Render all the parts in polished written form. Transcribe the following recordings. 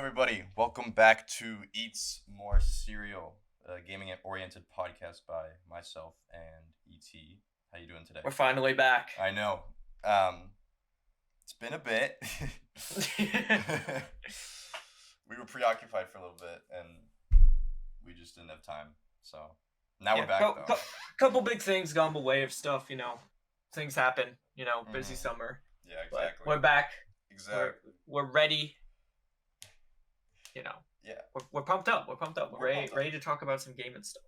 everybody? Welcome back to Eats More Cereal, a gaming-oriented podcast by myself and ET. How you doing today? We're finally back. I know. Um, it's been a bit. We were preoccupied for a little bit, and we just didn't have time. So now we're Yeah, back, though. couple big things gone the way of stuff. Things happen. Busy Mhm. summer. Yeah, But exactly. we're back. Exactly. We're ready. You know, Yeah. we're pumped up. We're pumped up. We're We're ready pumped up. ready to talk about some gaming stuff.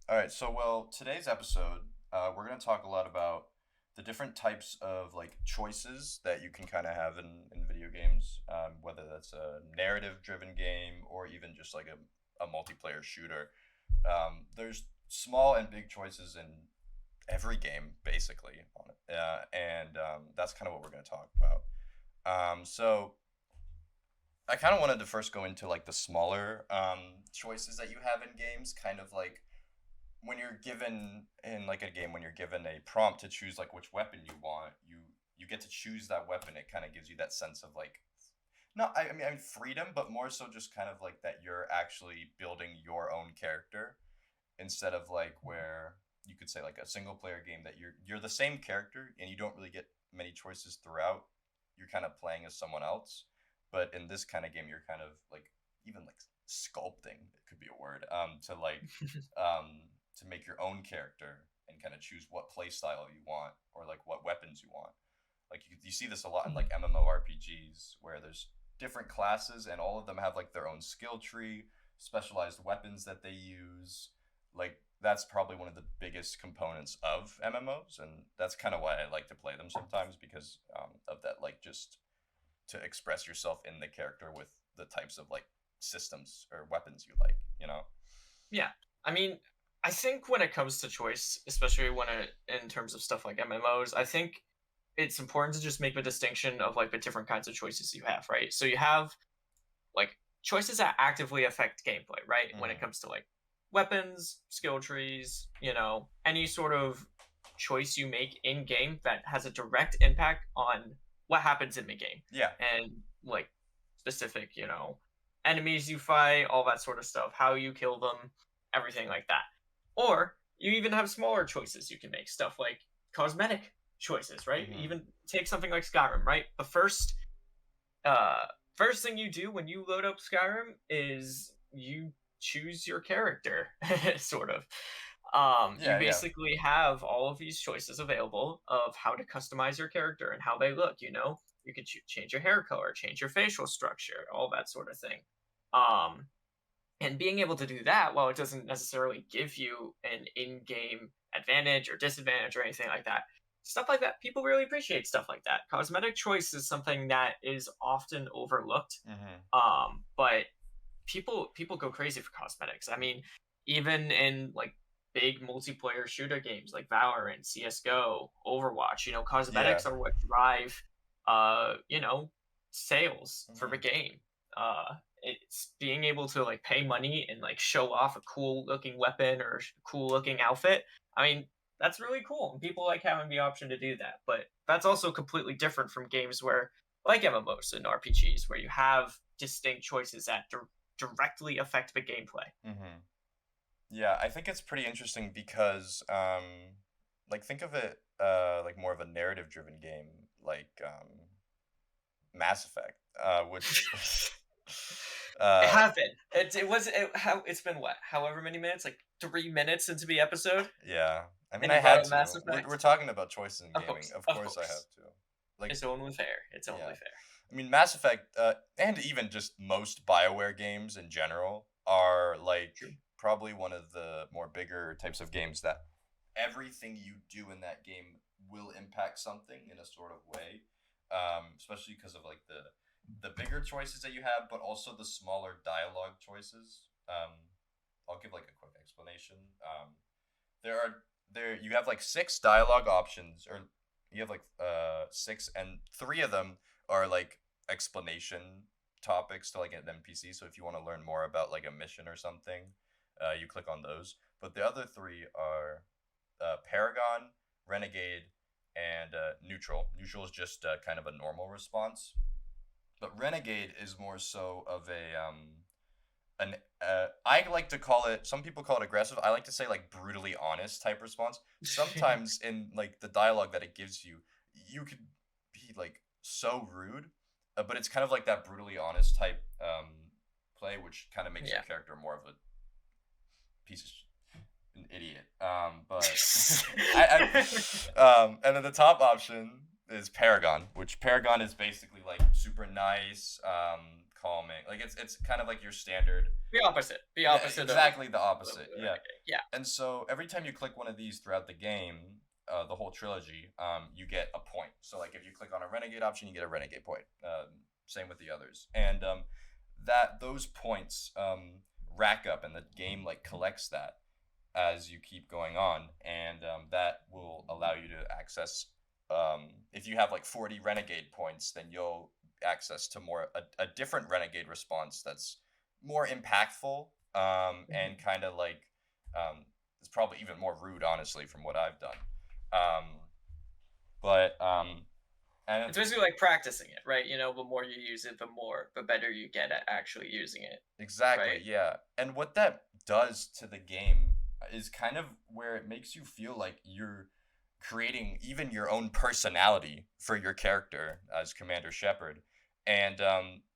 All right, so today's episode, we're gonna talk a lot about the different types of like choices that you can kind of have in video games, whether that's a narrative-driven game or even just like a multiplayer shooter. There's small and big choices in every game, basically, on it, and that's kind of what we're gonna talk about. So I kind of wanted to first go into like the smaller choices that you have in games, kind of like when you're given in like a game when you're given a prompt to choose like which weapon you want, you get to choose that weapon. It kind of gives you that sense of like not I mean freedom, but more so just kind of like that you're actually building your own character instead of like where you could say like a single player game that you're the same character and you don't really get many choices throughout. You're kind of playing as someone else, but in this kind of game you're kind of like even like sculpting, it could be a word, um to make your own character and kind of choose what play style you want or like what weapons you want. Like you see this a lot in like MMORPGs where there's different classes and all of them have like their own skill tree, specialized weapons that they use. Like that's probably one of the biggest components of MMOs, and that's kind of why I like to play them sometimes because of that, like just to express yourself in the character with the types of like systems or weapons you like, you know? Yeah, I mean, I think when it comes to choice, especially in terms of stuff like MMOs, I think it's important to just make the distinction of like the different kinds of choices you have, right? So you have like choices that actively affect gameplay, right? When it Mm-hmm. comes to like weapons, skill trees, any sort of choice you make in game that has a direct impact on what happens in the game Yeah. and like specific, enemies you fight, all that sort of stuff, how you kill them, everything like that. Or you even have smaller choices you can make, stuff like cosmetic choices, right? Mm-hmm. Even take something like Skyrim, right? The uh first thing you do when you load up Skyrim is you choose your character, sort of. You Yeah, yeah. basically have all of these choices available of how to customize your character and how they look. You can change your hair color, change your facial structure, all that sort of thing. Um, and being able to do that, while it doesn't necessarily give you an in-game advantage or disadvantage or anything like that, stuff like that, people really appreciate stuff like that. Cosmetic choice is something that is often overlooked, Mm-hmm. but people go crazy for cosmetics. I mean, even in like big multiplayer shooter games like Valorant, CS:GO, Overwatch, Yeah. cosmetics are what drive sales for the Mm-hmm. game. It's being able to like pay money and like show off a cool looking weapon or cool looking outfit. I mean, that's really cool. And people like having the option to do that. But that's also completely different from games where like MMOs and RPGs where you have distinct choices that directly affect the gameplay. Mm-hmm. Yeah, I think it's pretty interesting because like think of it like more of a narrative driven game like Mass Effect, which It uh has been. It's been what? However many minutes? Like 3 minutes into the episode, yeah. I mean and I you brought had up to. Mass We're Effect. talking about choices in Of gaming. course, Of of course I have course. to. Like It's only fair. It's yeah. only fair. I mean, Mass Effect, and even just most BioWare games in general are like True. probably one of the more bigger types of games that everything you do in that game will impact something in a sort of way. Especially because of like the bigger choices that you have, but also the smaller dialogue choices. I'll give like a quick explanation. There are there you have like six dialogue options, or you have like six, and three of them are like explanation topics to like an NPC. So if you want to learn more about like a mission or something, you click on those. But the other three are Paragon, Renegade, and Neutral. Neutral is just kind of a normal response. But Renegade is more so of a an I like to call it. Some people call it aggressive. I like to say like brutally honest type response. Sometimes in like the dialogue that it gives you, you could be like so rude, but it's kind of like that brutally honest type play, which kind of makes your Yeah. character more of a piece of an idiot. But and then the top option is Paragon, which Paragon is basically like super nice, calming. Like it's kind of like your standard. The opposite. The Yeah, opposite exactly the of opposite. the Yeah, renegade. Yeah. and so every time you click one of these throughout the game, the whole trilogy, you get a point. So like if you click on a renegade option, you get a renegade point. Same with the others, and that those points rack up, and the game like collects that as you keep going on, and that will allow you to access. If you have like 40 renegade points, then you'll access to more a different renegade response that's more impactful, and Mhm. kind of like it's probably even more rude, honestly, from what I've done. Um, but and It's basically like practicing it, right? You know, the more you use it, the better you get at actually using it, exactly, right? yeah. And what that does to the game is kind of where it makes you feel like you're creating even your own personality for your character as Commander Shepard. And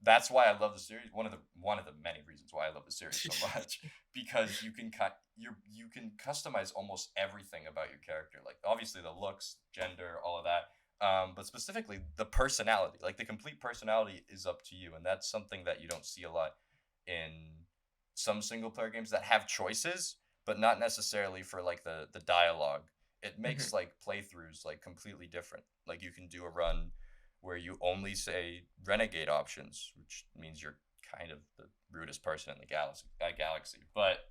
that's why I love the series. One of the many reasons why I love the series so much, because you can customize almost everything about your character. Like obviously the looks, gender, all of that, but specifically the personality. Like the complete personality is up to you, and that's something that you don't see a lot in some single player games that have choices, but not necessarily for like the dialogue. It makes Mhm. like playthroughs like completely different. Like you can do a run where you only say renegade options, which means you're kind of the rudest person in the galaxy. But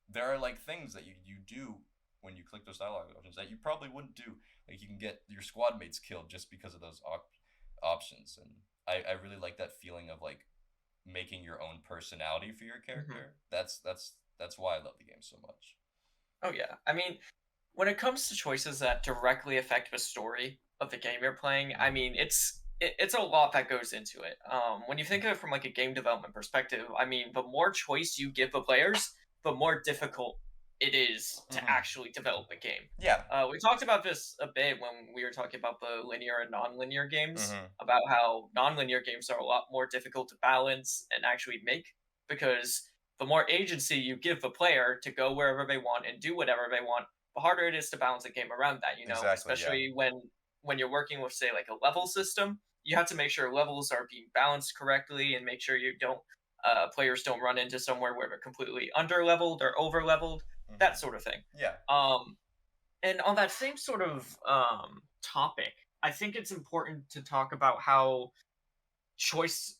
there are like things that you do when you click those dialogue options that you probably wouldn't do. Like you can get your squad mates killed just because of those options, and I really like that feeling of like making your own personality for your Mhm. character. That's why I love the game so much. Oh yeah. I mean, when it comes to choices that directly affect the story of the game you're playing, I Mm-hmm. mean, it's a lot that goes into it. When you think of it from like a game development perspective, I mean, the more choice you give the players, the more difficult it is to Mm-hmm. actually develop a game. Yeah. We talked about this a bit when we were talking about the linear and non-linear games, Mm-hmm. about how non-linear games are a lot more difficult to balance and actually make because the more agency you give the player to go wherever they want and do whatever they want, the harder it is to balance a game around that, you know, Exactly. Yeah. especially when you're working with say like a level system, you have to make sure levels are being balanced correctly and make sure you don't players don't run into somewhere where they're completely under leveled or over leveled, that Mm-hmm. sort of thing. Yeah. um and on that same sort of topic, I think it's important to talk about how choice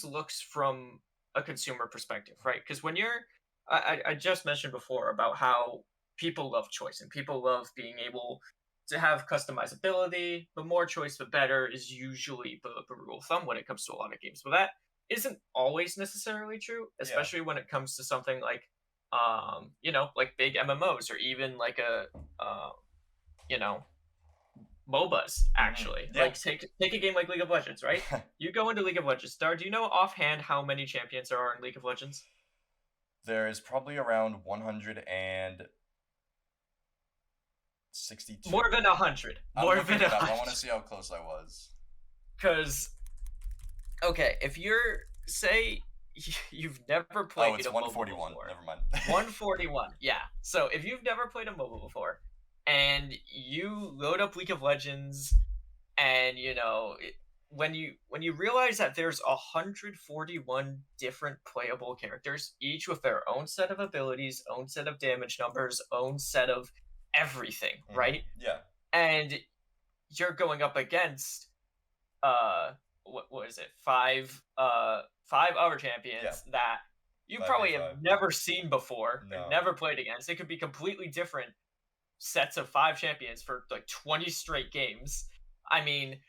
looks from a consumer perspective, right? Because when you're, I just mentioned before about how people love choice and people love being able to have customizability. The more choice, the better is usually the rule of thumb when it comes to a lot of games. But that isn't always necessarily true, Yeah. especially when it comes to something like, you know, like big MMOs or even like a, you know, MOBAs Mm-hmm. actually. Yeah. Like take a game like League of Legends, right? You go into League of Legends. Star, do you know offhand how many champions there are in League of Legends? There is probably around 162. More than 100. I'm More looking than a it up. I want to hundred. see how close I was. Because okay, if you're say you've never Oh, played it's a MOBA 141. before, Never mind. 141. Yeah. So if you've never played a MOBA before, and you load up League of Legends and you know when you realize that there's 141 different playable characters, each with their own set of abilities, own set of damage numbers, own set of everything, Mm-hmm. right? Yeah. And you're going up against uh what is it, five other Yeah. champions that you probably have 5v5. never seen before or No. never played against. It could be completely different sets of five champions for like 20 straight games. I mean,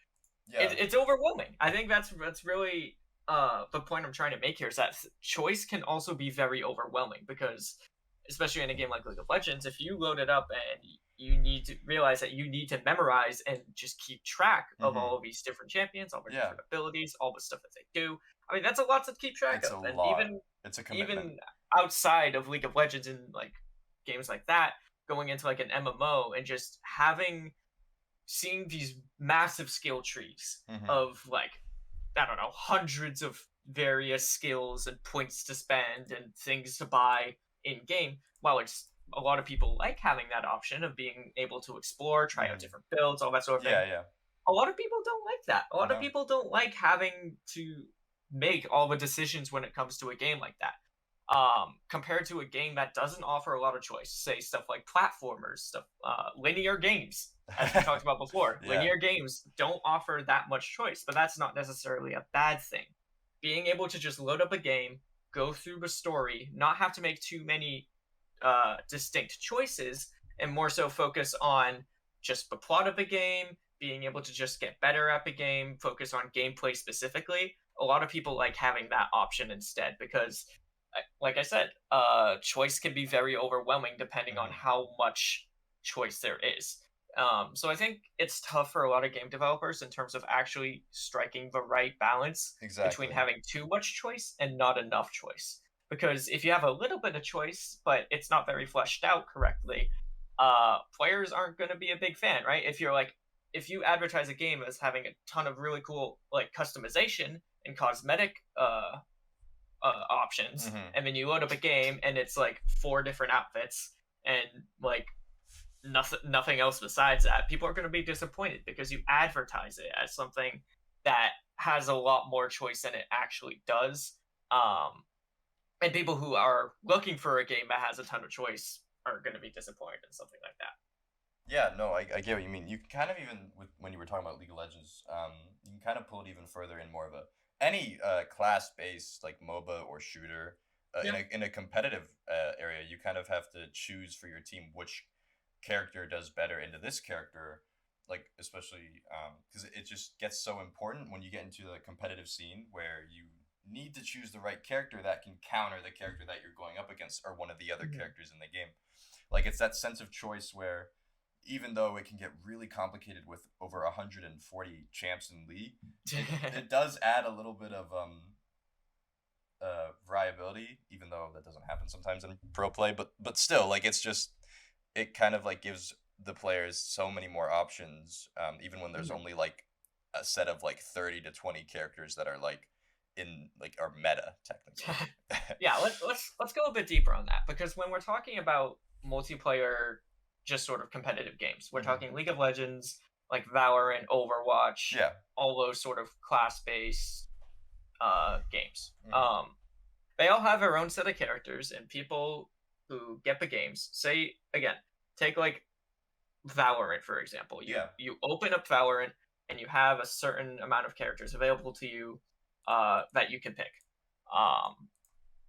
Yeah. it's overwhelming. I think that's really the point I'm trying to make here is that choice can also be very overwhelming because especially in a game like League of Legends, if you load it up and you need to realize that you need to memorize and just keep track of Mm-hmm. all of these different champions, all their Yeah, different abilities, all the stuff that they do. I mean, that's a lot to keep track it's of. a And lot. It's a commitment. even outside of League of Legends and like games like that, going into like an MMO and just having seeing these massive skill trees Mm-hmm. of like I don't know, hundreds of various skills and points to spend and things to buy in game. While it's a lot of people like having that option of being able to explore, try out Mm-hmm. different builds, all that sort of thing. Yeah, yeah. A lot of people don't like that. A lot of No. people don't like having to make all the decisions when it comes to a game like that. Compared to a game that doesn't offer a lot of choice, say stuff like platformers, stuff, linear games, as we talked about before. Yeah. Linear games don't offer that much choice, but that's not necessarily a bad thing. Being able to just load up a game, go through the story, not have to make too many distinct choices, and more so focus on just the plot of the game, being able to just get better at the game, focus on gameplay specifically. A lot of people like having that option instead because, like I said, choice can be very overwhelming depending on Mm-hmm. how much choice there is. So I think it's tough for a lot of game developers in terms of actually striking the right balance between Exactly. having too much choice and not enough choice. Because if you have a little bit of choice, but it's not very fleshed out correctly, players aren't going to be a big fan, right? If you advertise a game as having a ton of really cool like customization and cosmetic options, Mm-hmm. and then you load up a game and it's like four different outfits and like nothing else besides that, people are going to be disappointed because you advertise it as something that has a lot more choice than it actually does. Um, and people who are looking for a game that has a ton of choice are going to be disappointed in something like that. Yeah, no, I get what you mean. You can kind of even with when you were talking about League of Legends, you can kind of pull it even further in more of a any class based like MOBA or shooter. Yeah. In a competitive area, you kind of have to choose for your team which character does better into this character, like especially because it just gets so important when you get into the competitive scene where you need to choose the right character that can counter the character that you're going up against or one of the other Mhm. characters in the game. Like it's that sense of choice where even though it can get really complicated with over 140 champs in league, it does add a little bit of variability, even though that doesn't happen sometimes in pro play. But still, like it's just it kind of like gives the players so many more options, even when there's Mhm. only like a set of like 30 to 20 characters that are like in like are meta technically. Yeah, let's go a bit deeper on that because when we're talking about multiplayer, just sort of competitive games, we're Hmm. talking League of Legends, like Valorant, Overwatch, Yeah. all those sort of class-based games. Hmm. They all have their own set of characters, and people who get the games say again, take like Valorant for example. You Yeah. you open up Valorant and you have a certain amount of characters available to you that you can pick. Um,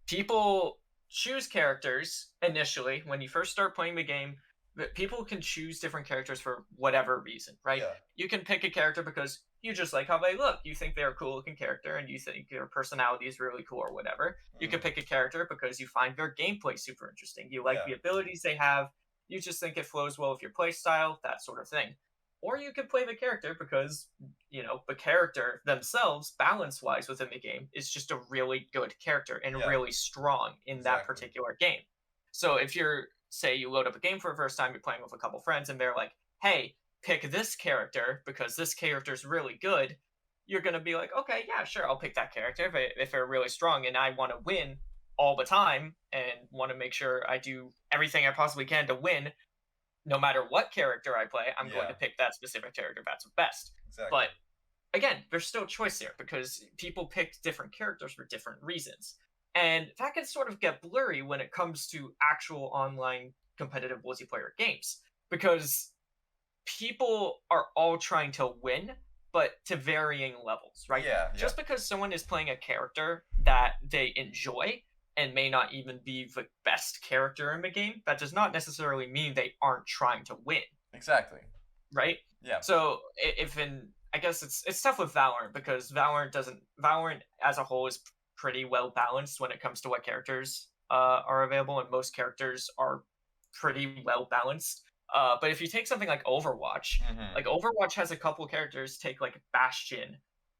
People choose characters initially when you first start playing the game. But people can choose different characters for whatever reason, right? Yeah. You can pick a character because you just like how they look. You think they're a cool looking character and you think their personality is really cool or whatever. You can Hmm. pick a character because you find their gameplay super interesting. You like Yeah. the abilities they have. You just think it flows well with your play style, that sort of thing. Or you could play the character because, the character themselves, balance wise within the game, is just a really good character and Yeah. really strong in that Exactly. particular game. So if you're say you load up a game for the first time, you're playing with a couple friends, and they're like, "Hey, pick this character because this character's really good." You're gonna be like, "Okay, yeah, sure, I'll pick that character if they're really strong, and I want to win all the time and want to make sure I do everything I possibly can to win. No matter what character I play, I'm going Yeah. to pick that specific character that's the best." Exactly. But again, there's still choice there because people picked different characters for different reasons. And that can sort of get blurry when it comes to actual online competitive multiplayer games because people are all trying to win, but to varying levels, right? Yeah. Yeah. Just because someone is playing a character that they enjoy and may not even be the best character in the game, that does not necessarily mean they aren't trying to win, Exactly. right? Yeah. So if in I guess it's tough with Valorant because Valorant as a whole is pretty well balanced when it comes to what characters are available, and most characters are pretty well balanced. But if you take something Hmm. like Overwatch has a couple characters. Take like Bastion,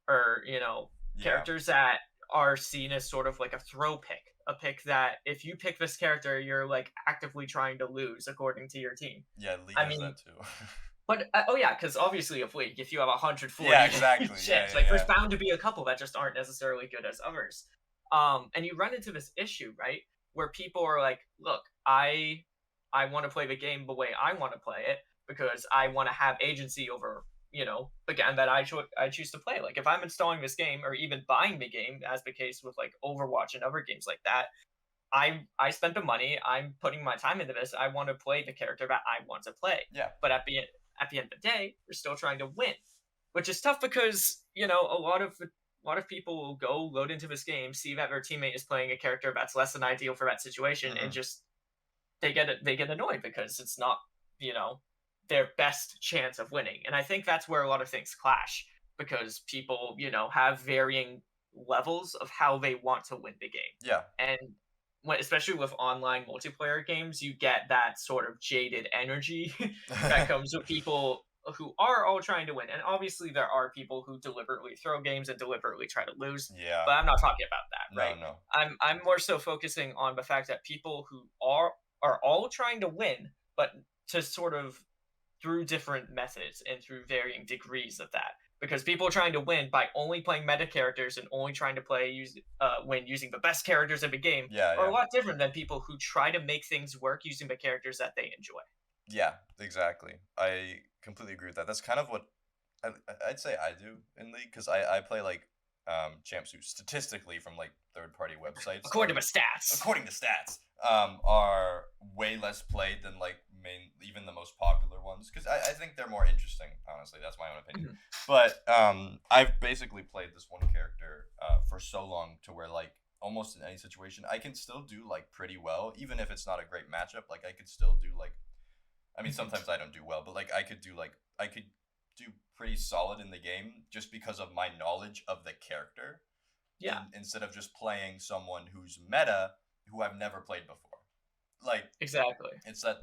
or Yeah. characters that are seen as sort of like a throw pick, a pick that if you pick this character, you're like actively trying to lose according to your team. Yeah, League I has mean, that too. but oh yeah, because obviously of League, if you have Yeah, 140 exactly. Yeah, ships, yeah, like there's yeah. bound to be a couple that just aren't necessarily good as others. And you run into this issue, right, where people are like, "Look, I want to play the game the way I want to play it because I want to have agency over." The game that I choose to play. Like if I'm installing this game or even buying the game, as the case with like Overwatch and other games like that, I spent the money. I'm putting my time into this. I want to play the character that I want to play. Yeah. But at the end of the day, you're still trying to win, which is tough because a lot of people will go load into this game, see that their teammate is playing a character that's less than ideal for that situation, and Hmm. just they get annoyed because it's not you know their best chance of winning. And I think that's where a lot of things clash because people have varying levels of how they want to win the game. Yeah. And especially with online multiplayer games, you get that sort of jaded energy that comes with people who are all trying to win. And obviously, there are people who deliberately throw games and deliberately try to lose. Yeah. But I'm not talking about that, No, right? no. I'm more so focusing on the fact that people who are all trying to win, but to sort of through different methods and through varying degrees of that. Because people are trying to win by only playing meta characters and only trying to win using the best characters in the game Yeah, are a yeah. lot different than people who try to make things work using the characters that they enjoy. Yeah, exactly. I completely agree with that. That's kind of what I, I'd say I do in League because I play like champs who statistically from like third party websites According to the stats. according to stats are way less played than like even the most popular ones because I think they're more interesting. Honestly, that's my own opinion. Mhm. But I've basically played this one character for so long to where like almost in any situation I can still do like pretty well even if it's not a great matchup. Like I could still do like I mean, Mhm. sometimes I don't do well, but I could do pretty solid in the game just because of my knowledge of the character, Yeah, instead of just playing someone who's meta who I've never played before. Like exactly. it's that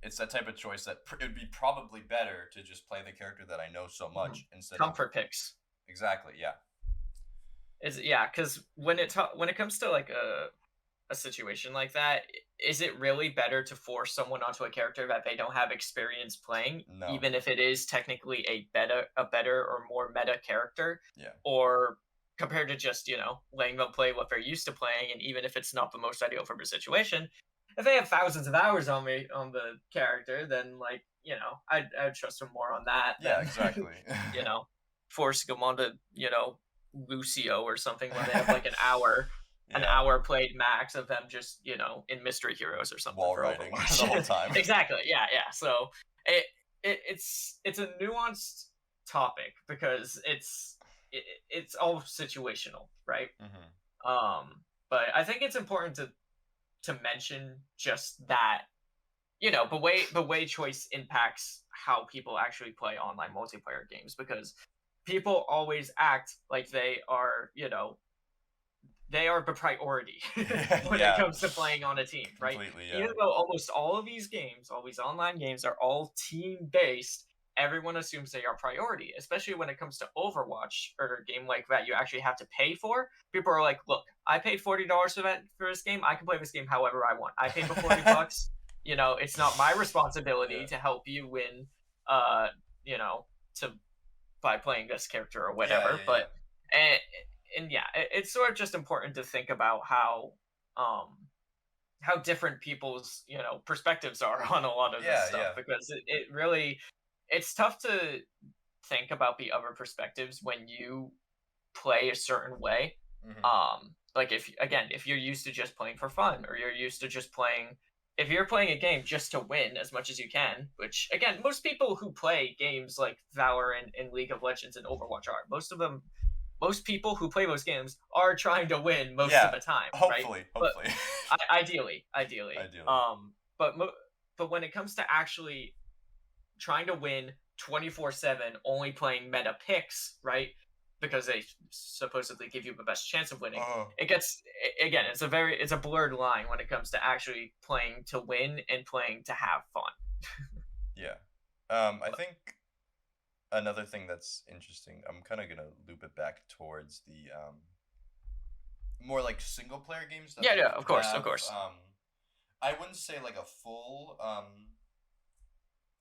it's that type of choice that it would be probably better to just play the character that I know so Mhm. much instead of Comfort picks. exactly yeah Is yeah, because when it comes to like a situation like that, is it really better to force someone onto a character that they don't have experience playing, no even if it is technically a better or more meta character, yeah or compared to just letting them play what they're used to playing, and even if it's not the most ideal for the situation, if they have thousands of hours on the character, then like I'd trust them more on that yeah than exactly you know forcing them onto Lucio or something when they have like an yeah hour played max of them just in mystery heroes or something wall for riding the whole Overwatch. time Exactly, yeah. So it, it's a nuanced topic because it's all situational, right? hmm But I think it's important to mention just that the way choice impacts how people actually play online multiplayer games, because people always act like they are the priority when it yeah comes to playing on a team, right? completely yeah Even though almost all of these games, all these online games are all team based, everyone assumes they are priority, especially when it comes to Overwatch or a game like that you actually have to pay for. People are like, look, I paid $40 for this game. I can play this game however I want. I paid the $40. It's not my responsibility yeah to help you win, uh, to by playing this character or yeah whatever. yeah yeah But and, and yeah, it's sort of just important to think about um how different people's perspectives are on a lot of this yeah stuff, yeah because it really it's tough to think about the other perspectives when you play a certain way. hmm Like if you're used to just playing for fun, or you're used to just playing if you're playing a game just to win as much as you can, which again, most people who play games like Valorant and League of Legends and Overwatch are. Most people who play those games are trying to win most of Yeah, the time, right? hopefully, But hopefully. ideally. Ideally. But when it comes to actually trying to win 24/7, only playing meta picks, right? because they supposedly give you the best chance of winning. Uh, It gets again, it's a blurred line when it comes to actually playing to win and playing to have fun. yeah. I think another thing that's interesting. I'm kind of gonna loop it back towards the more like single player games that Yeah, like yeah, of course, of have course. I wouldn't say like a full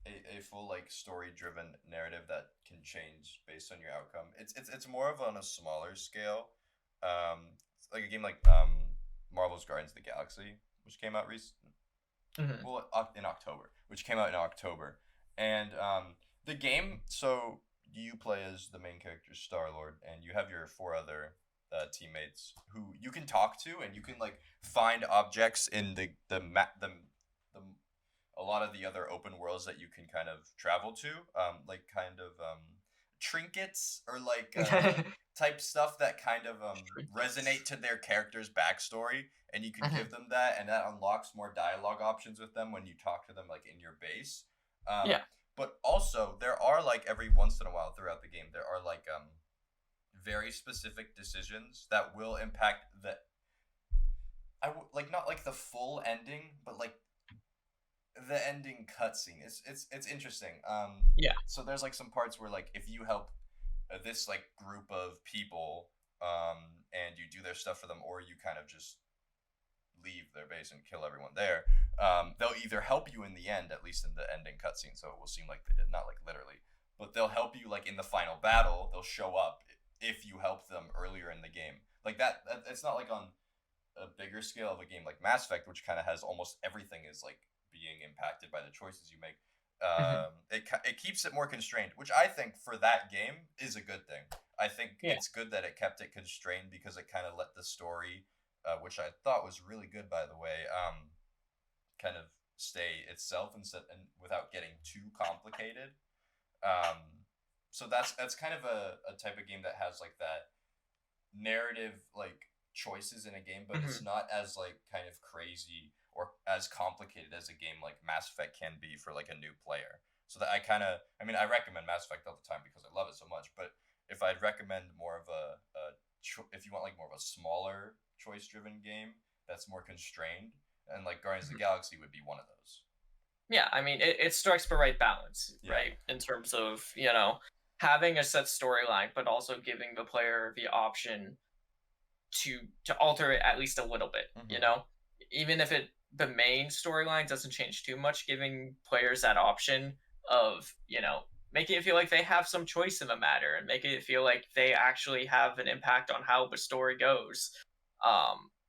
a full like story driven narrative that can change based on your outcome. It's more of on a smaller scale. It's like a game like Marvel's Guardians of the Galaxy, which came out Hmm. in October, which came out in October, and the game. So you play as the main character Star Lord, and you have your four other teammates who you can talk to, and you can like find objects in the map the a lot of the other open worlds that you can kind of travel to, like kind of trinkets or like type stuff that kind of resonate to their character's backstory, and you can give Mhm. them that, and that unlocks more dialogue options with them when you talk to them like in your base. Yeah. But also there are like every once in a while throughout the game there are like very specific decisions that will impact like not like the full ending, but like the ending cutscene. It's interesting. Yeah. So there's like some parts where like if you help this like group of people, and you do their stuff for them, or you kind of just leave their base and kill everyone there, they'll either help you in the end, at least in the ending cutscene, so it will seem like they did, not like literally, but they'll help you like in the final battle. They'll show up if you help them earlier in the game, like that it's not like on a bigger scale of a game like Mass Effect, which kind of has almost everything is like being impacted by the choices you make. Mhm. It keeps it more constrained, which I think for that game is a good thing. I think Yeah. it's good that it kept it constrained because it kind of let the story, which I thought was really good by the way, kind of stay itself and without getting too complicated. So that's kind of a type of game that has like that narrative like choices in a game, but it's Mhm. not as like kind of crazy or as complicated as a game like Mass Effect can be for like a new player. So that I mean I recommend Mass Effect all the time because I love it so much. But if I'd recommend more of if you want like more of a smaller choice driven game that's more constrained, and like Guardians of Mhm. the Galaxy would be one of those. Yeah, I mean, it strikes the right balance, Yeah. right? In terms of, having a set storyline, but also giving the player the option to alter it at least a little bit, Mm-hmm. even if the main storyline doesn't change too much, giving players that option of, making it feel like they have some choice in the matter and making it feel like they actually have an impact on how the story goes.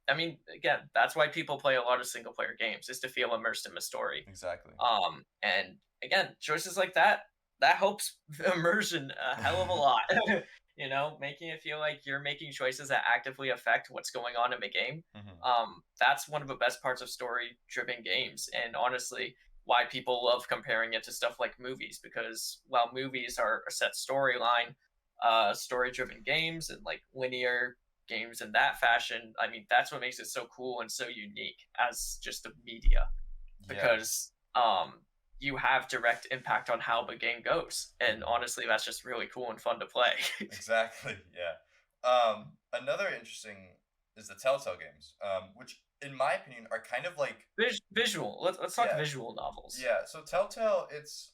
I mean, again, that's why people play a lot of single player games, is to feel immersed in the story. Exactly. And again, choices like that helps immersion a hell of a lot. Making it feel like you're making choices that actively affect what's going on in the game. Mm-hmm. That's one of the best parts of story-driven games, and honestly, why people love comparing it to stuff like movies. Because while movies are a set storyline, story-driven games and like linear games in that fashion, I mean, that's what makes it so cool and so unique as just a media, Yeah. because you have direct impact on how the game goes. And Mm-hmm. honestly, that's just really cool and fun to play. Exactly. Yeah. Another interesting is the Telltale games, which in my opinion are kind of like Visual. Let's talk yeah, visual novels. yeah. So Telltale, it's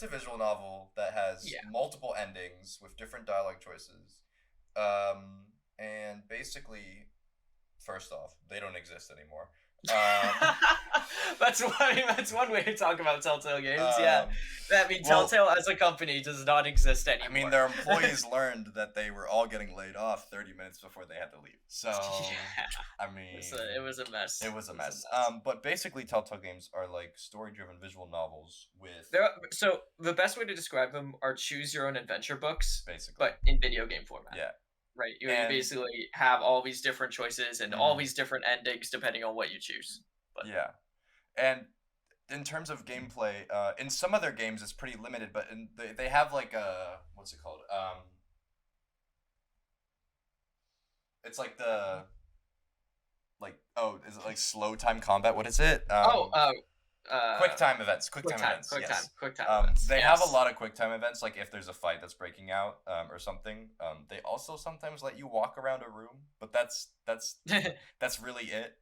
a visual novel that has Yeah. multiple endings with different dialogue choices, and basically, first off, they don't exist anymore. Um, That's one way to talk about Telltale games. Yeah, um, that means well, Telltale as a company does not exist I mean, anymore. their employees learned that they were all getting laid off 30 minutes before they had to leave. So, Yeah, I mean, it was a mess. it was a It was a mess. mess. But basically, Telltale games are like story-driven visual novels with So the best way to describe them are choose your own adventure books, basically, but in video game format. yeah, Right. You and basically have all these different choices and all mhm, these different endings depending on what you choose. But yeah, and in terms of gameplay, in some of their games it's pretty limited, but they have like a what's it called? It's like the like oh, is it like slow time combat? What is it? oh, uh Quick time events. Quick quick time time, events. quick time, Yes. quick time events. They have a Yes. lot of quick time events. Like if there's a fight that's breaking out, or something. They also sometimes let you walk around a room, but that's really it.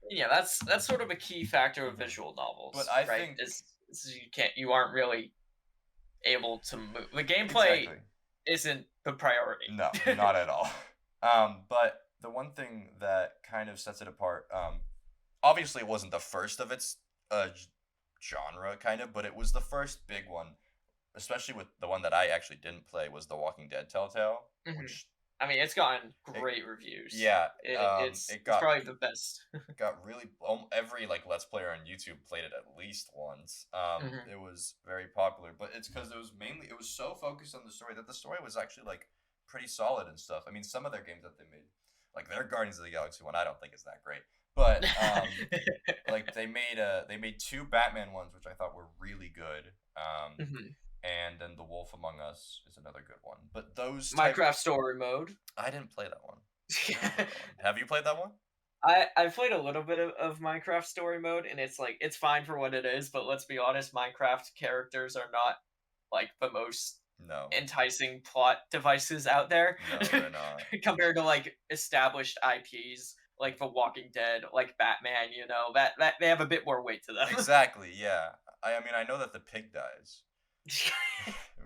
Yeah, that's sort of a key factor of Mhm. visual But novels, I right? think Is you aren't really able to move. The gameplay exactly. isn't the priority. No, not at all. But the one thing that kind of sets it apart, obviously it wasn't the first of its genre, kind of, but it was the first big one, especially with the one that I actually didn't play was The Walking Dead Telltale, Mhm. which I mean, it's gotten it great reviews. yeah, it It's got probably the best. really every like Let's Player on YouTube played it at least once. Mhm. It was very popular, but it's because it was so focused on the story that the story was actually like pretty solid and stuff. I mean, some of their games that they made, like their Guardians of the Galaxy one, I don't think is that great, but like they made two Batman ones which I thought were really good. Mhm. And then The Wolf Among Us is another good one. But those type Minecraft story mode. I didn't play that one. I didn't play that one. Have you played that one? I've played a little bit of Minecraft story mode, and it's like it's fine for what it is, but let's be honest, Minecraft characters are not like the most No. enticing plot devices out there No, they're not. compared to like established IPs like The Walking Dead, like Batman. That they have a bit more weight to them. Exactly, yeah. I mean I know that the pig dies.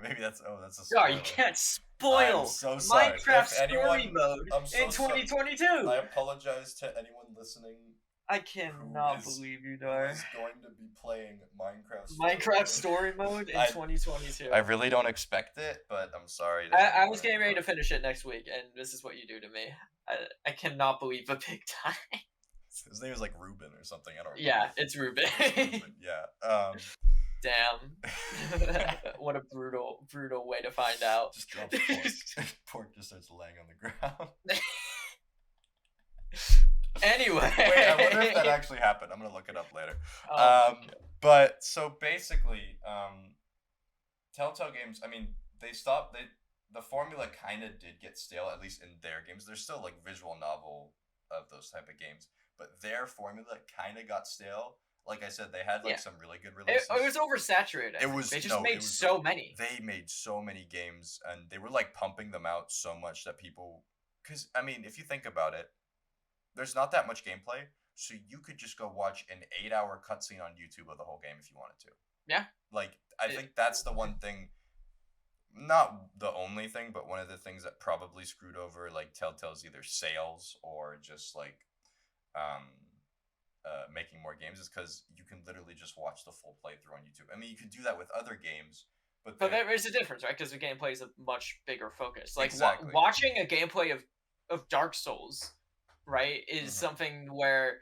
Maybe that's a No, you spoiler. can't I'm spoil so sorry. Minecraft If story anyone mode I'm in so sorry. I 2022. apologize to anyone listening I who cannot is believe you, who Dar. is going to be playing Minecraft story Minecraft mode. story mode in I 2022. I really don't expect it, but I'm sorry to I anyone was getting ready to but finish it next week, and this is what you do to me. I cannot believe a big time. his name is like Ruben or something. I don't remember. Yeah, it's Ruben. It's Ruben, yeah. Damn. What a brutal way to find out. Just drops pork. Pork just starts laying on the ground. Anyway. Wait, I wonder if that actually happened. I'm gonna look it up later. Oh my god. But so basically, Telltale Games. I mean, they stopped. The formula kind of did get stale, at least in their games. There's still like visual novel of those type of games, but their formula kind of got stale. Like I said, they had like Yeah. some really good It releases. was oversaturated. I It think. was They just no, made it was so many. they made so many games and they were like pumping them out so much that people because I mean, if you think about it, there's not that much gameplay, so you could just go watch an 8-hour cutscene on YouTube of the whole game if you wanted to. Yeah. Like I It, think that's the one thing, not the only thing, but one of the things that probably screwed over like Telltale's either sales or just like um making more games is because you can literally just watch the full playthrough on YouTube. I mean, you could do that with other games, but but they're there is a difference, right? Because the gameplay is a much bigger focus. Like exactly. watching a gameplay of Dark Souls, right, is Mhm. something where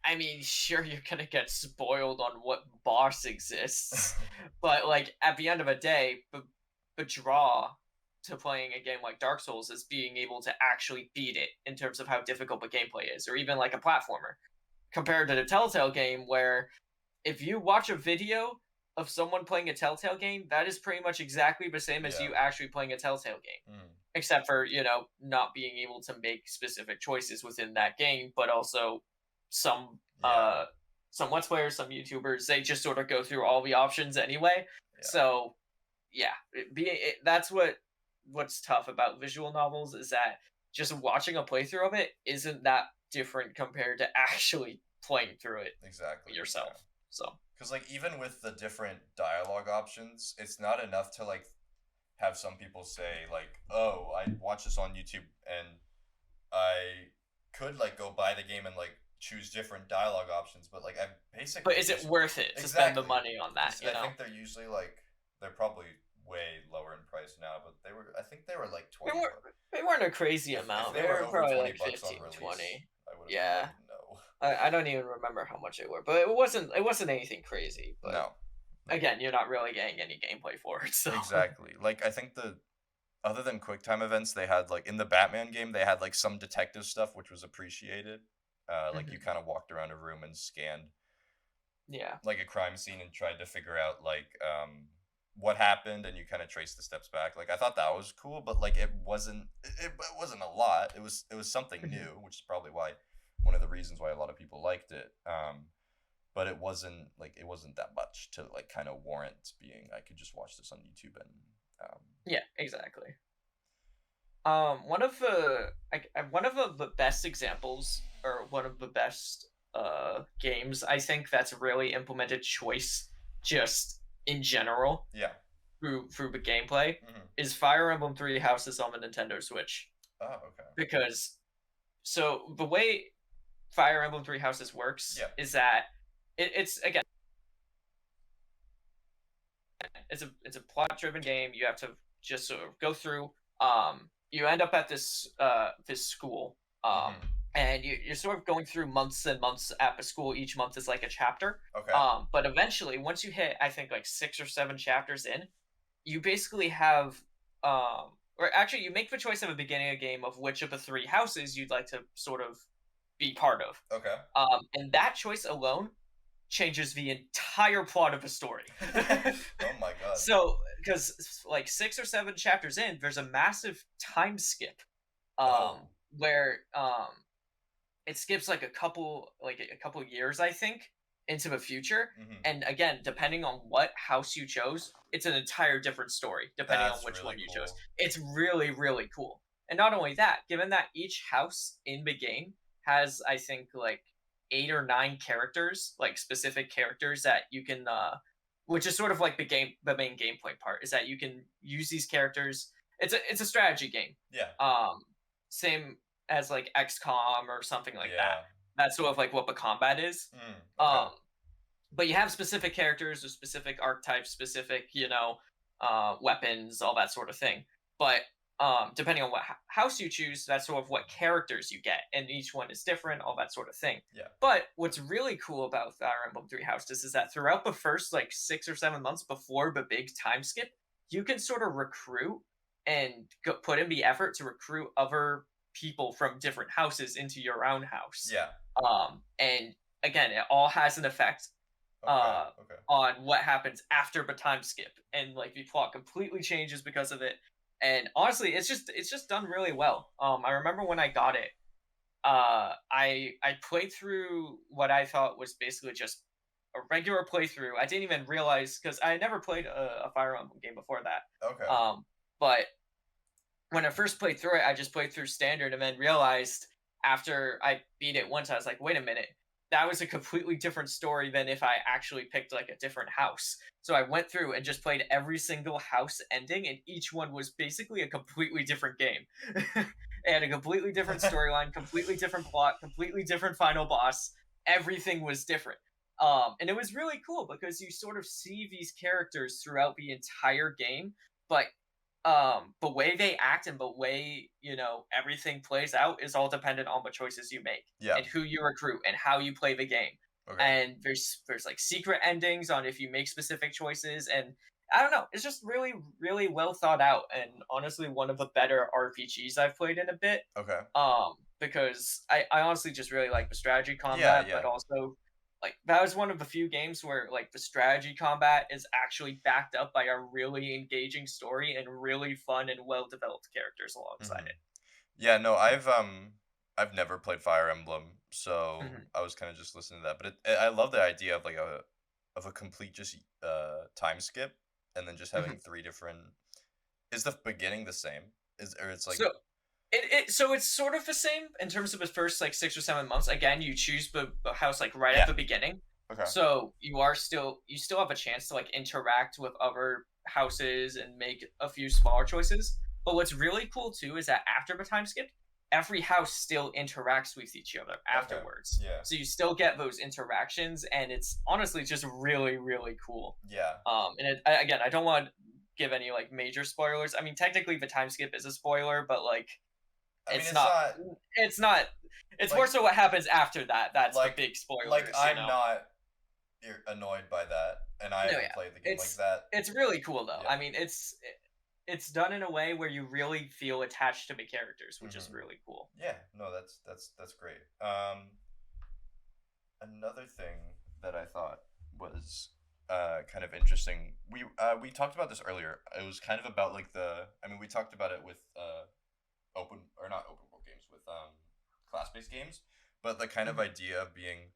I mean, sure, you're gonna get spoiled on what boss exists, but like at the end of the day, the draw to playing a game like Dark Souls is being able to actually beat it in terms of how difficult the gameplay is, or even like a platformer, compared to the Telltale game, where if you watch a video of someone playing a Telltale game, that is pretty much exactly the same as Yeah. you actually playing a Telltale game, Mm. except for not being able to make specific choices within that game, but also some Yeah. some let's players, some YouTubers, they just sort of go through all the options anyway. Yeah. So yeah, that's what's tough about visual novels is that just watching a playthrough of it isn't that different compared to actually playing through it Exactly. Yeah. yourself. So Because like even with the different dialogue options, it's not enough to like have some people say like, "Oh, I watched this on YouTube and I could like go buy the game and like choose different dialogue options," but like I but basically is it just worth it to spend the exactly money on that, because I think they're usually like they're probably way lower in price now, but I think they were like They 20 weren't bucks. they weren't a crazy If amount. they They were were over probably 20 like bucks on 15, release, 20. I would have been Yeah. like, no. I don't even remember how much they were, but it wasn't anything crazy. But No. No. again, you're not really getting any gameplay for it. So Exactly. Like I think the other than QuickTime events, they had like in the Batman game, they had like some detective stuff which was appreciated. Like you Mhm. kind of walked around a room and scanned Yeah. like a crime scene and tried to figure out like what happened and you kind of traced the steps back. Like I thought that was cool, but like it wasn't a lot. It was something Mhm. new, which is probably why one of the reasons why a lot of people liked it. but it wasn't that much to like kind of warrant being I could just watch this on YouTube and Yeah, exactly. One of the best examples, or one of the best games I think that's really implemented choice just in general yeah. through the gameplay Hmm. is Fire Emblem Three Houses on the Nintendo Switch. Oh, okay. Because so the way Fire Emblem Three Houses works Yeah. is that it's again it's a plot driven game. You have to just sort of go through. You end up at this school, Hmm. and you're sort of going through months and months at the school. Each month is like a chapter. Okay. But eventually, once you hit, I think like 6 or 7 chapters in, you basically have or actually you make the choice at the beginning of the game of which of the 3 houses you'd like to sort of be part of. Okay. And that choice alone changes the entire plot of the story. Oh my god. So, because like 6 or 7 chapters in, there's a massive time skip, Oh. where it skips like a couple years, I think, into the future. Hmm. And again, depending on what house you chose, it's an entire different story, depending on That's which really one you chose. cool. It's really, really cool. And not only that, given that each house in the game has, I think, like 8 or 9 characters, like specific characters that you can which is sort of like the main gameplay part, is that you can use these characters. It's a strategy game. Yeah. Um Same as like XCOM or something like that. Yeah. That's sort of like what the combat is. Okay. Um, but you have specific characters with specific archetypes, specific, weapons, all that sort of thing. But depending on what house you choose, that's sort of what characters you get, and each one is different, all that sort of thing. Yeah. But what's really cool about Fire Emblem Three Houses is that throughout the first like 6 or 7 months before the big time skip, you can sort of recruit and put in the effort to recruit other people from different houses into your own house. Yeah. And again, it all has an effect Okay. uh, Okay. on what happens after the time skip, and like the plot completely changes because of it. And honestly, it's just done really well. I remember when I got it, I played through what I thought was basically just a regular playthrough. I didn't even realize, because I had never played a Fire Emblem game before that. Okay. But when I first played through it, I just played through standard, and then realized after I beat it once, I was like, wait a minute, that was a completely different story than if I actually picked like a different house. So I went through and just played every single house ending, and each one was basically a completely different game. It had a completely different storyline, completely different plot, completely different final boss. Everything was different. And it was really cool because you sort of see these characters throughout the entire game, but the way they act and the way everything plays out is all dependent on the choices you make, Yeah. and who you recruit and how you play the game. Okay. And there's like secret endings on if you make specific choices, and I don't know, it's just really, really well thought out, and honestly one of the better RPGs I've played in a bit. Okay. Because I honestly just really like the strategy Yeah. combat, Yeah. but also like that was one of the few games where like the strategy combat is actually backed up by a really engaging story and really fun and well developed characters alongside Hmm. Yeah. No, I've never played Fire Emblem, it. so I was kind of just listening to that. But I love the idea of like a complete just time skip, and then just having Mhm. three different. Is the beginning the same? Is or it's like So so it's sort of the same in terms of the first like 6 or 7 months. Again, you choose the house like right at yeah. the beginning, Okay. so you still have a chance to like interact with other houses and make a few smaller choices. But what's really cool too is that after the time skip, every house still interacts with each other Okay. afterwards. Yeah. So you still get those interactions, and it's honestly just really, really cool. Yeah. Again, I don't want to give any like major spoilers. I mean, technically the time skip is a spoiler, but like I mean, it's it's not. not It's not. It's more like so what happens after that. That's the like big like spoilers. I'm not annoyed by that, and I No, haven't yeah. played the game like It's that. it's really cool though. Yeah. I mean, it's done in a way where you really feel attached to the characters, which is Hmm. really cool. Yeah. No, that's great. Another thing that I thought was kind of interesting. We talked about this earlier. It was kind of about like I mean, we talked about it with open or not open world games with class based games, but the kind of Mhm. idea of being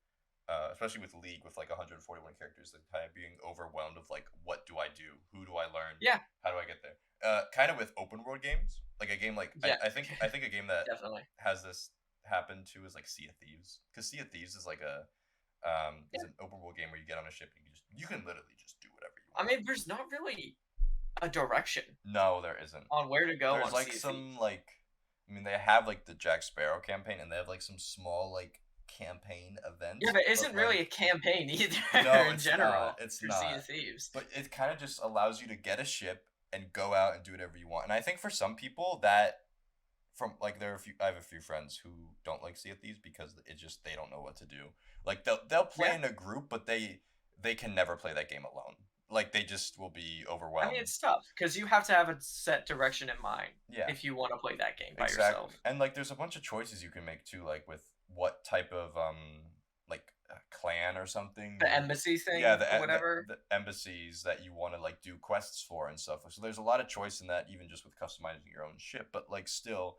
especially with League with like 141 characters, like kind of being overwhelmed of like what do I do, who do I learn, Yeah, how do I get there? Kind of with open world games, like a game like yeah, I think a game that definitely. has this happen too is like Sea of Thieves, because Sea of Thieves is like a is Yeah. an open world game where you get on a ship and you can literally just do whatever you I want. mean, there's not really a direction No, there isn't. on where to go There's on like Sea of some Thieves. like, I mean, they have like the Jack Sparrow campaign, and they have like some small like campaign Yeah, events, but but isn't really like a campaign either no, in it's not. general It's for Sea of not. Thieves. But it kind of just allows you to get a ship and go out and do whatever you want. And I think for some people that from like there are a few I have a few friends who don't like Sea of Thieves because it just they don't know what to do. Like they'll play Yeah, in a group, but they can never play that game alone. Like they just will be I mean overwhelmed. it's tough because you have to have a set direction in mind Yeah. if you want to play that game by Exactly. yourself. And like there's a bunch of choices you can make too, like with what type of like clan or something The you embassy yeah, thing or whatever. the embassies that you want to like do quests for and stuff. So there's a lot of choice in that, even just with customizing your own ship, but like still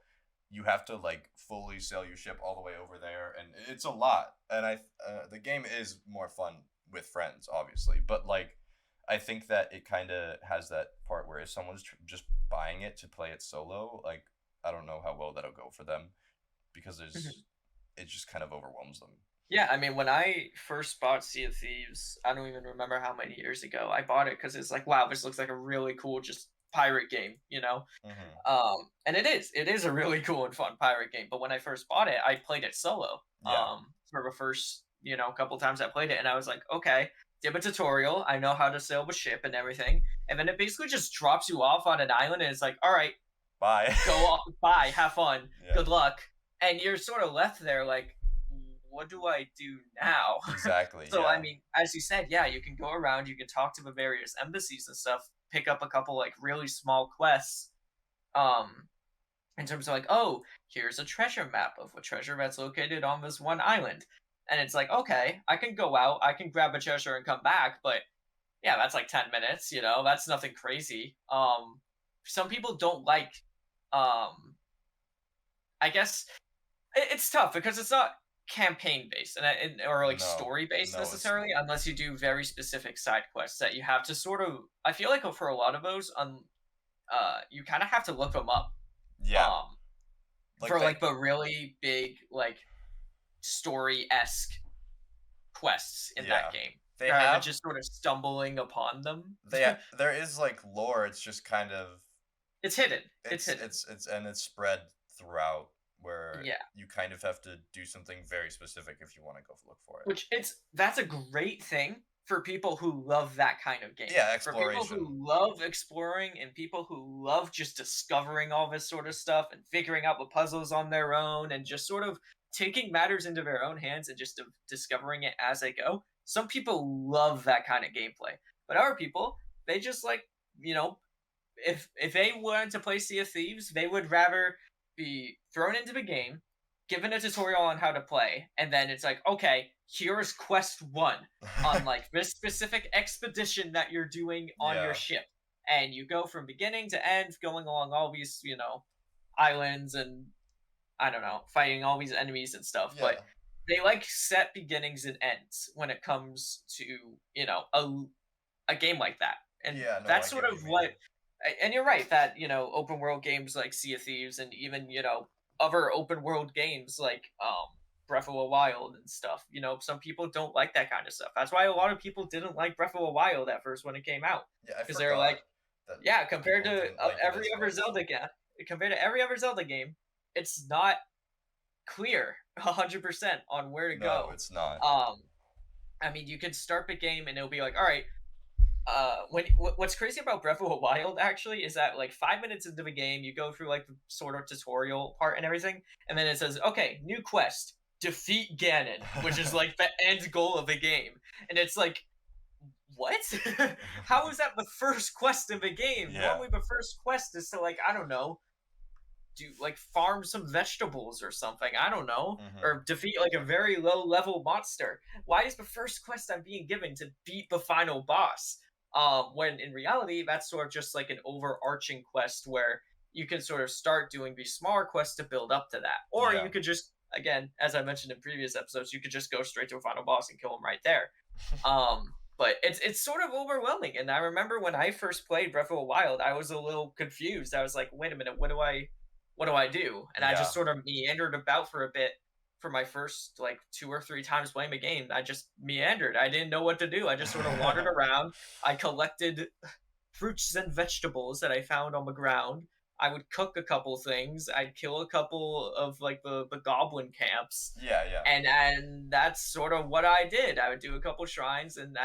you have to like fully sail your ship all the way over there, and it's a lot. And the game is more fun with friends obviously, but like I think that it kind of has that part where if someone's just buying it to play it solo, like I don't know how well that'll go for them because Mhm. it just kind of overwhelms them. Yeah, I mean, when I first bought Sea of Thieves, I don't even remember how many years ago I bought it because it's like, wow, this looks like a really cool just pirate game, you know? Hmm. And it is a really cool and fun pirate game. But when I first bought it, I played it solo. Yeah. For the first, couple times I played it, and I was like, okay, did a tutorial. I know how to sail the ship and everything. And then it basically just drops you off on an island, and it's like, all right, Bye. go off, bye, have fun, Yeah. good luck. And you're sort of left there like, what do I do now? Exactly. So I Yeah. mean, as you said, yeah, you can go around, you can talk to the various embassies and stuff, pick up a couple like really small quests. Um, in terms of like, oh, here's a treasure map of a treasure that's located on this one island. And it's like, okay, I can go out, I can grab a treasure and come back, but yeah, that's like 10 minutes, that's nothing crazy. Some people don't like um I guess it's tough because it's not campaign based or like No. story based No, it's necessarily unless you do very specific side quests that you have to sort of I feel like for a lot of those you kind of have to look them up yeah. um Like for like the really big like story-esque quests in that yeah. game They rather than have just sort of stumbling upon them. there is like lore, it's just kind of It's hidden. It's hidden. it's and it's spread throughout where Yeah. you kind of have to do something very specific if you want to go look for it. Which it's that's a great thing for people who love that kind of game. Yeah, For people who exploration. love exploring and people who love just discovering all this sort of stuff and figuring out the puzzles on their own and just sort of taking matters into their own hands and just discovering it as they go. Some people love that kind of gameplay. But other people, they just like, you know, if they wanted to play Sea of Thieves, they would rather be thrown into the game, given a tutorial on how to play, and then it's like, okay, here's quest one on like this specific expedition that you're doing on your Yeah. ship. And you go from beginning to end, going along all these, islands and I don't know, fighting all these enemies and stuff. But Yeah. they like set beginnings and ends when it comes to, a game like that. And Yeah, no, I that's get sort what you of mean. what and you're right that, open world games like Sea of Thieves and even, other open world games like Breath of the Wild and stuff. Some people don't like that kind of stuff. That's why a lot of people didn't like Breath of the Wild at first when it came out. Yeah, I Because they're forgot like, that yeah, compared people to didn't like it every as other much. Zelda game, it's not clear 100% on where to No, go. it's not. Um, I mean, you could start the game and it'll be like, all right, what's crazy about Breath of the Wild actually is that like 5 minutes into the game, you go through like the sort of tutorial part and everything, and then it says, okay, new quest, defeat Ganon, which is like the end goal of the game, and it's like, what? How is that the first quest in the game? Yeah. Normally, the first quest is to like I don't know, do like farm some vegetables or something. I don't know, Hmm. or defeat like a very low level monster. Why is the first quest I'm being given to beat the final boss? When in reality, that's sort of just like an overarching quest where you can sort of start doing these smaller quests to build up to that, or Yeah. you could just again, as I mentioned in previous episodes, you could just go straight to a final boss and kill him right there. But it's sort of overwhelming. And I remember when I first played Breath of the Wild, I was a little confused. I was like, wait a minute, what do I do? And I Yeah. just sort of meandered about for a bit for my first like 2 or 3 times playing the game. I just meandered. I didn't know what to do. I just sort of wandered around. I collected fruits and vegetables that I found on the ground. I would cook a couple things. I'd kill a couple of like the goblin camps, Yeah, yeah. and that's sort of what I did. I would do a couple shrines, and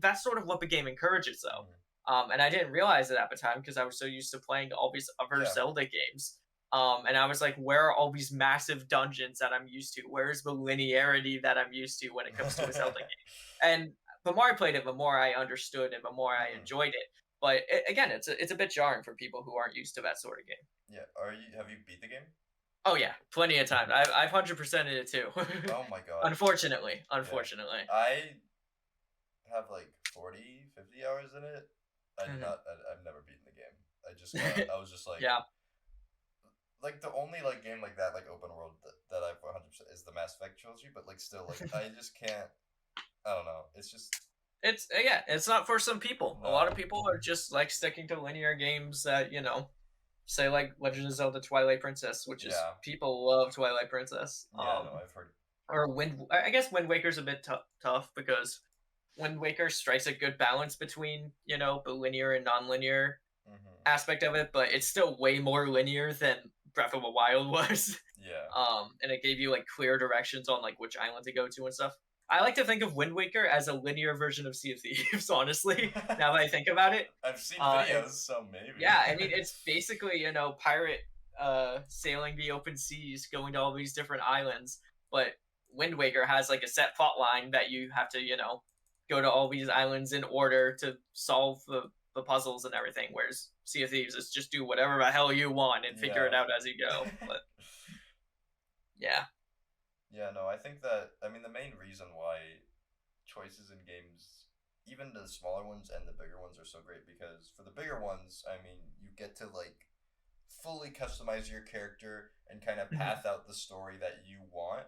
that's sort of what the game encourages, though. Mhm. And I didn't realize it at the time because I was so used to playing all these other Yeah. Zelda games. And I was like, where are all these massive dungeons that I'm used to? Where's the linearity that I'm used to when it comes to a Zelda game? And the more I played it, the more I understood and the more I Mhm. enjoyed it. But again, it's a bit jarring for people who aren't used to that sort of game. Yeah. Have you beat the game? Oh yeah, plenty of times. I've 100%ed it too. Oh my god. Unfortunately, Yeah. unfortunately. I have like 40, 50 hours in it. Mhm. I've never beaten the game. I was just Yeah, like the only like game like that, like open world that I've 100% is the Mass Effect trilogy, but like still like I just can't, I don't know. It's just it's not for some people. A lot of no. people are just like sticking to linear games that say like Legend of Zelda Twilight Princess, which is Yeah. people love Twilight Princess. Yeah, no, I've heard. Or I guess Wind Waker's a bit tough because Wind Waker strikes a good balance between the linear and non-linear Mhm. aspect of it, but it's still way more linear than Breath of the Wild was. Yeah. And it gave you like clear directions on like which island to go to and stuff. I like to think of Wind Waker as a linear version of Sea of Thieves, honestly. Now that I think about it, I've seen and videos, so maybe. yeah, I mean it's basically pirate sailing the open seas, going to all these different islands, but Wind Waker has like a set plot line that you have to go to all these islands in order to solve the puzzles and everything. Whereas Sea of Thieves is just do whatever the hell you want and figure it Yeah. out as you go. But yeah. Yeah, no, I think that I mean the main reason why choices in games, even the smaller ones and the bigger ones, are so great because for the bigger ones, I mean, you get to like fully customize your character and kind of Mhm. path out the story that you want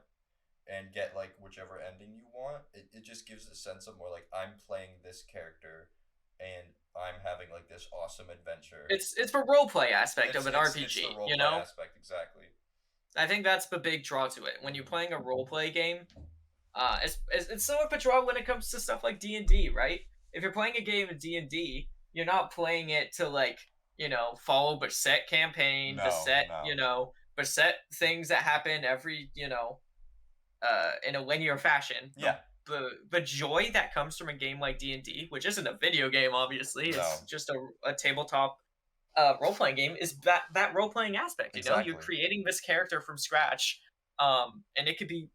and get like whichever ending you want. It just gives a sense of more like I'm playing this character and I'm having like this awesome adventure. It's the role play aspect of an It's the RPG. role play aspect exactly. I think that's the big draw to it. When you're Hmm. playing a role play game, it's somewhat a draw when it comes to stuff like D&D, right? If you're playing a game of D&D, you're not playing it to like follow the set campaign, the No, set no. the set things that happen every in a linear fashion. Yeah. The joy that comes from a game like D&D, which isn't a video game, obviously, it's No. just a tabletop role playing game, is that role playing aspect. You're Exactly. creating this character from scratch, and it could be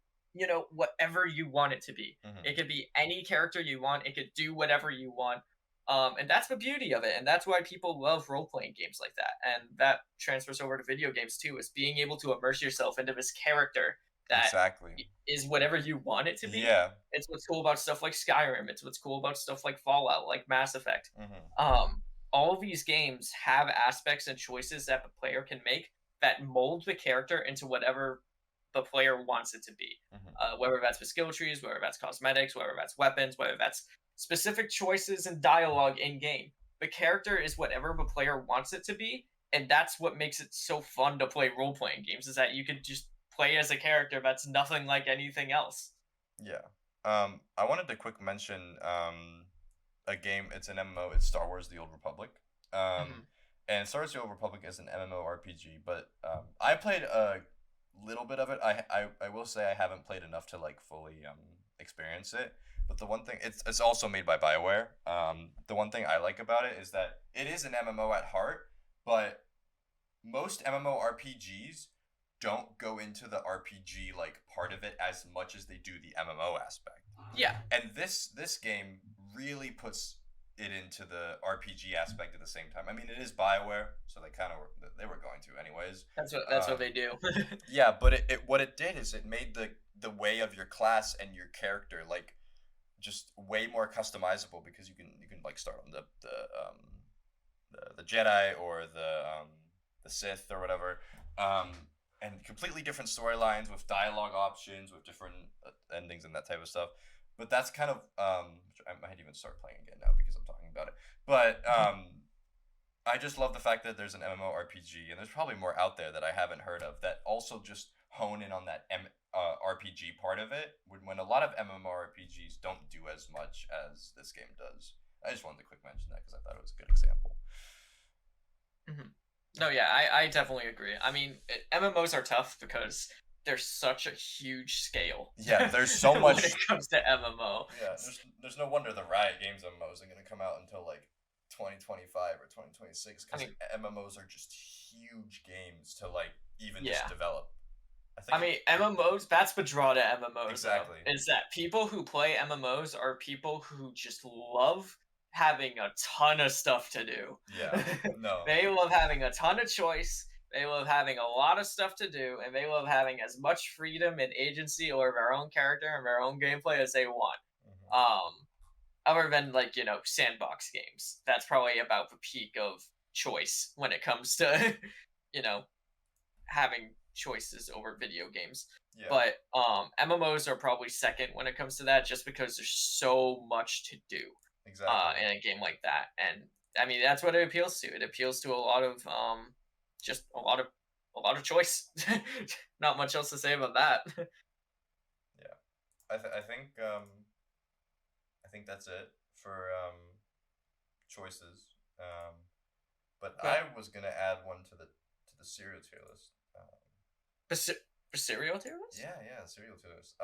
whatever you want it to be. Hmm. It could be any character you want. It could do whatever you want. And that's the beauty of it, and that's why people love role playing games like that. And that transfers over to video games too, is being able to immerse yourself into this character that Exactly. is whatever you want it to be. Yeah. It's what's cool about stuff like Skyrim. It's what's cool about stuff like Fallout, like Mass Effect. Hmm. Um, all of these games have aspects and choices that the player can make that mold the character into whatever the player wants it to be. Hmm. Whether that's with skill trees, whether that's cosmetics, whether that's weapons, whether that's specific choices and dialogue in game. The character is whatever the player wants it to be, and that's what makes it so fun to play role playing games. Is that you can just play as a character that's nothing like anything else. Yeah. I wanted to quick mention a game. It's an MMO. It's Star Wars: The Old Republic. Um, Mhm. and Star Wars: The Old Republic is an MMORPG, but I played a little bit of it. I will say I haven't played enough to like fully experience it. But the one thing it's also made by BioWare. The one thing I like about it is that it is an MMO at heart, but most MMORPGs don't go into the RPG like part of it as much as they do the MMO aspect. Yeah, And this game really puts it into the RPG aspect at the same time. I mean, it is BioWare, so they were going to anyways. that's what Um, they do. yeah, but it what it did is it made the way of your class and your character like just way more customizable because you can like start on the Jedi or the Sith or whatever. Um, and completely different storylines with dialogue options, with different endings and that type of stuff. But that's kind of I might even start playing again now because I'm talking about it. But I just love the fact that there's an MMORPG, and there's probably more out there that I haven't heard of that also just hone in on that RPG part of it. When a lot of MMORPGs don't do as much as this game does. I just wanted to quick mention that because I thought it was a good example. No, yeah, I definitely agree. I mean, MMOs are tough because there's such a huge scale. Yeah, there's so much when it comes to MMO. Yeah, there's no wonder the Riot Games MMOs are gonna come out until like 2025 or 2026 because MMOs are just huge games to like even just develop. I mean, MMOs, that's the draw to MMOs. Exactly. Though, is that people who play MMOs are people who just love having a ton of stuff to do. Yeah, no. They love having a ton of choice. They love having a lot of stuff to do, and they love having as much freedom and agency over their own character and their own gameplay as they want. Other than, like, you know, sandbox games. That's probably about the peak of choice when it comes to, you know, having choices over video games. Yeah. But MMOs are probably second when it comes to that, just because there's so much to do. Exactly. In a game like that. And I mean, that's what it appeals to. It appeals to a lot of just a lot of choice. Not much else to say about that. Yeah, I think that's it for choices. But I was gonna add one to the cereal tier list. The cereal tier list? Yeah, cereal tier list.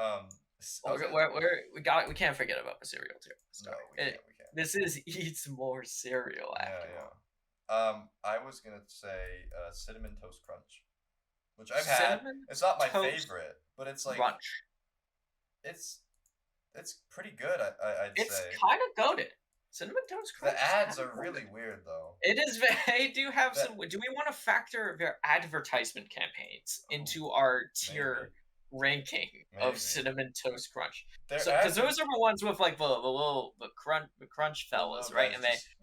We can't forget about the cereal tier list. No, we can't. This is eats more cereal after all. I was gonna say Cinnamon Toast Crunch, which I've had. It's not my favorite, but it's like crunch. It's pretty good. I'd say it's kind of goated. Cinnamon Toast Crunch. The ads are really weird, though. It is. They do have some. Do we want to factor their advertisement campaigns into our tier ranking of Cinnamon Toast Crunch? Because those are the ones with like the crunch fellas, right?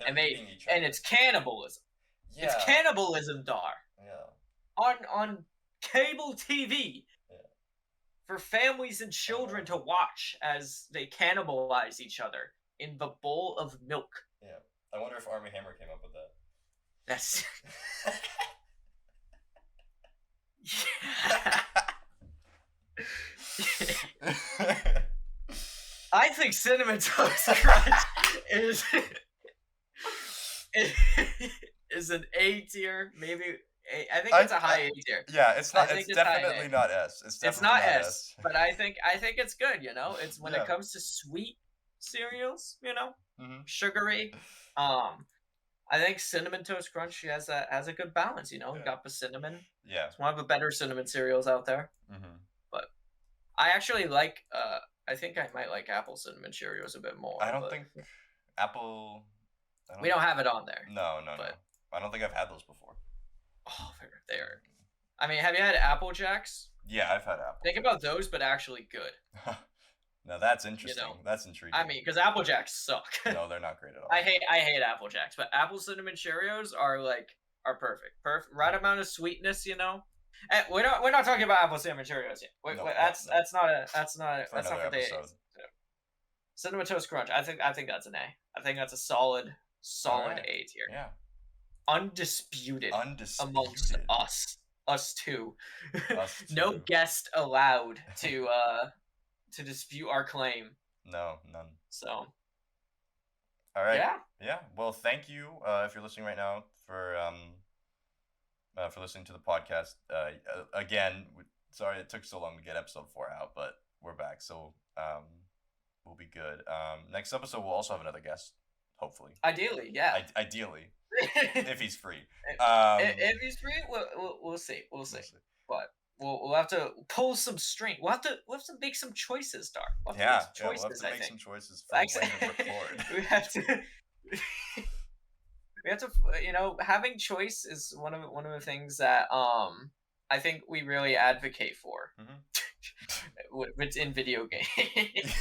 And it's cannibalism. Yeah. It's cannibalism, Dar. Yeah. On cable TV. Yeah. For families and children to watch as they cannibalize each other in the bowl of milk. Yeah. I wonder if Armie Hammer came up with that. That's... I think Cinnamon Toast Crunch is an A tier, maybe. I think it's a high A tier. Yeah, it's not. It's definitely not S. It's not S, but I think it's good. You know, it's when it comes to sweet cereals, you know, sugary. I think Cinnamon Toast Crunch has a good balance. You know, got the cinnamon. Yeah, it's one of the better cinnamon cereals out there. But I actually like. I think I might like apple cinnamon Cheerios a bit more. I don't think apple. We don't have it on there. No. I don't think I've had those before. Oh, they're. I mean, have you had Apple Jacks? Yeah, I've had apple. Think about those, but actually good. Now that's interesting. You know, that's intriguing. I mean, because Apple Jacks suck. No, they're not great at all. I hate Apple Jacks, but apple cinnamon Cheerios are perfect. Right amount of sweetness, you know. And we're not talking about apple cinnamon Cheerios yet. That's not for day. Cinnamon Toast Crunch. I think that's an A. I think that's a solid A tier. Yeah. Undisputed amongst us two. No guest allowed to dispute our claim. No, none. So. All right. Yeah. Well, thank you if you're listening right now for listening to the podcast. Again, sorry it took so long to get episode 4 out, but we're back, so we'll be good. Next episode we'll also have another guest, hopefully. Ideally, yeah. Ideally. If he's free. If he's free, we'll see. But we'll have to pull some string. We'll have to make some choices, Dar. We'll have to make some choices for when to record. We have to, you know, having choice is one of the things that I think we really advocate for. It's in video games.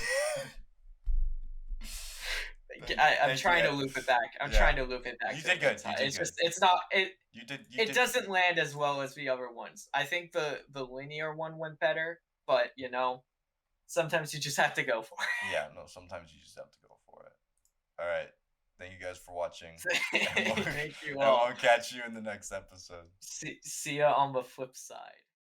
I'm Thank you. trying to loop it back. I'm Yeah. trying to loop it back You to did the good. good You side. did It's good. just it's not You it did. doesn't land as well as the other ones. I think the linear one went better, but sometimes you just have to go for Yeah, no, sometimes you just have to go for it. All right. Thank you guys for watching. And it. Thank you and all. we'll catch you in the next episode. See ya on the flip side.